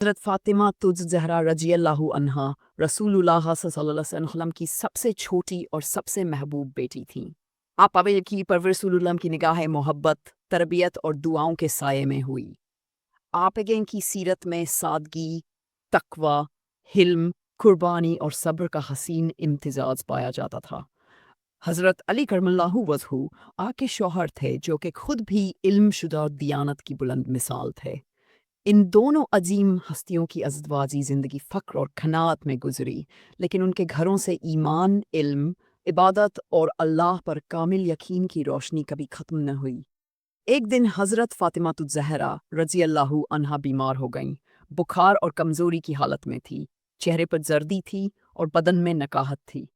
हज़रत फ़ातिमा तुज़ ज़हरा रज़ी अल्लाहु अन्हा रसूलुल्लाह सल्लल्लाहु अलैहि वसल्लम की सबसे छोटी और सबसे महबूब बेटी थीं। आप पावें कि परवरिश रसूलुल्लाह की निगाह मोहब्बत, तरबियत और दुआओं के साये में हुई। आपगे की सीरत में सादगी, तकवा, हिल्म, कुर्बानी और सब्र का हसीन इम्तिजाज पाया जाता था। हज़रत अली करमल्लाहु वजहू आके शौहर थे जो कि खुद भी इल्मशुदा और दियानत की बुलंद मिसाल थे। इन दोनों अजीम हस्तियों की अज़दवाजी ज़िंदगी फ़क्र और खनात में गुजरी, लेकिन उनके घरों से ईमान, इल्म, इबादत और अल्लाह पर कामिल यकीन की रोशनी कभी ख़त्म न हुई। एक दिन हज़रत फ़ातिमातुज़ ज़हरा रज़ी अल्लाहु अन्हा बीमार हो गईं। बुखार और कमज़ोरी की हालत में थी, चेहरे पर जर्दी थी और बदन में नकाहत थी।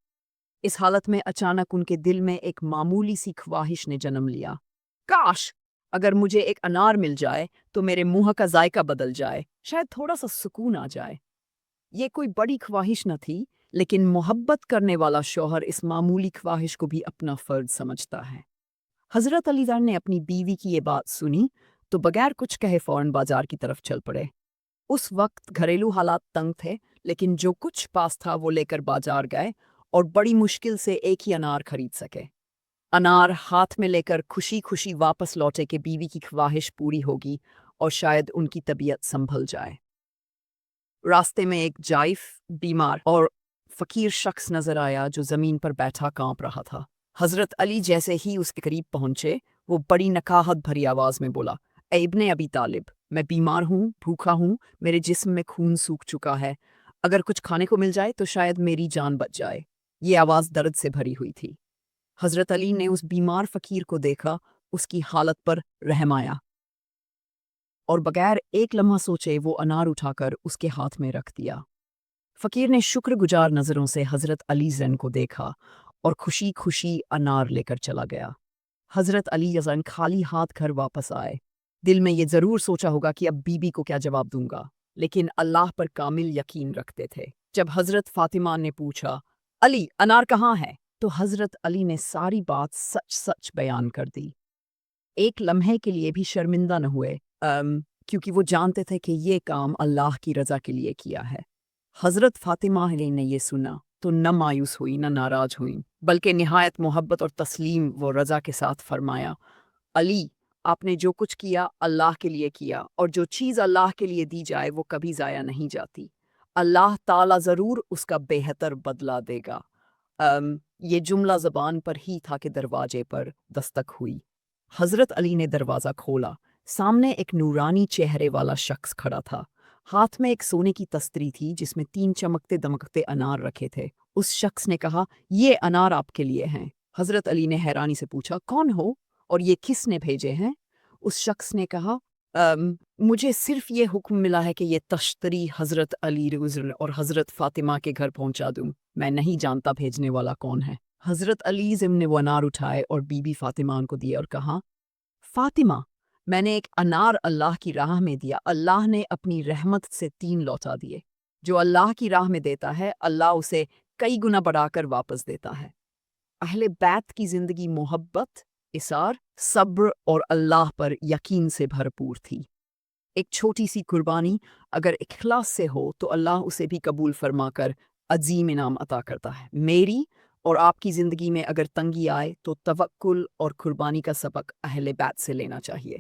इस हालत में अचानक उनके दिल में एक मामूली सी ख्वाहिश ने जन्म लिया। काश अगर मुझे एक अनार मिल जाए तो मेरे मुंह का जायका बदल जाए, शायद थोड़ा सा सुकून आ जाए। ये कोई बड़ी ख्वाहिश न थी, लेकिन मोहब्बत करने वाला शौहर इस मामूली ख्वाहिश को भी अपना फर्ज समझता है। हजरत अलीजान ने अपनी बीवी की ये बात सुनी तो बगैर कुछ कहे फौरन बाजार की तरफ चल पड़े। उस वक्त घरेलू हालात तंग थे, लेकिन जो कुछ पास था वो लेकर बाजार गए और बड़ी मुश्किल से एक ही अनार खरीद सके। अनार हाथ में लेकर खुशी खुशी वापस लौटे कि बीवी की ख्वाहिश पूरी होगी और शायद उनकी तबीयत संभल जाए। रास्ते में एक जाइफ, बीमार और फकीर शख्स नजर आया जो जमीन पर बैठा कांप रहा था। हजरत अली जैसे ही उसके करीब पहुंचे, वो बड़ी नकाहत भरी आवाज में बोला, "ए इब्ने अबी तालिब, मैं बीमार हूँ, भूखा हूँ, मेरे जिस्म में खून सूख चुका है। अगर कुछ खाने को मिल जाए तो शायद मेरी जान बच जाए।" ये आवाज दर्द से भरी हुई थी। हजरत अली ने उस बीमार फकीर को देखा, उसकी हालत पर रहम आया और बगैर एक लम्हा सोचे वो अनार उठाकर उसके हाथ में रख दिया। फकीर ने शुक्रगुजार नजरों से हजरत अली जन को देखा और खुशी खुशी अनार लेकर चला गया। हजरत अली जन खाली हाथ घर वापस आए। दिल में ये जरूर सोचा होगा कि अब बीबी को क्या जवाब दूंगा, लेकिन अल्लाह पर कामिल यकीन रखते थे। जब हजरत फातिमा ने पूछा, "अली, अनार कहाँ है?" तो हजरत अली ने सारी बात सच सच बयान कर दी। एक लम्हे के लिए भी शर्मिंदा न हुए, क्योंकि वो जानते थे कि ये काम अल्लाह की रज़ा के लिए किया है। हज़रत फ़ातिमा ने ये सुना तो न मायूस हुई न नाराज़ हुई, बल्कि निहायत मोहब्बत और तस्लीम व रज़ा के साथ फरमाया, "अली, आपने जो कुछ किया अल्लाह के लिए किया, और जो चीज़ अल्लाह के लिए दी जाए वो कभी ज़ाया नहीं जाती। अल्लाह ताला ज़रूर उसका बेहतर बदला देगा।" ये जुमला ज़बान पर ही था कि दरवाजे पर दस्तक हुई। हज़रत अली ने दरवाज़ा खोला। सामने एक नूरानी चेहरे वाला शख्स खड़ा था। हाथ में एक सोने की तस्तरी थी जिसमें 3 चमकते दमकते अनार रखे थे। उस शख्स ने कहा, "ये अनार आपके लिए हैं।" हज़रत अली ने हैरानी से पूछा, "कौन हो और ये किसने भेजे हैं?" उस शख्स ने कहा, मुझे सिर्फ ये हुक्म मिला है कि ये तश्तरी हज़रत अली रुज़न और हज़रत फ़ातिमा के घर पहुंचा दूं। मैं नहीं जानता भेजने वाला कौन है।" हज़रत अली ने वो अनार उठाए और बीबी फ़ातिमा को दिए और कहा, "फ़ातिमा, मैंने एक अनार अल्लाह की राह में दिया, अल्लाह ने अपनी रहमत से 3 लौटा दिए। जो अल्लाह की राह में देता है, अल्लाह उसे कई गुना बढ़ाकर वापस देता है।" अहले बैत की ज़िंदगी मोहब्बत, इसार, सब्र और अल्लाह पर यकीन से भरपूर थी। एक छोटी सी कुर्बानी अगर इखलास से हो तो अल्लाह उसे भी कबूल फरमाकर अजीम इनाम अता करता है। मेरी और आपकी ज़िंदगी में अगर तंगी आए तो तवक्कुल और कुर्बानी का सबक अहले बैत से लेना चाहिए।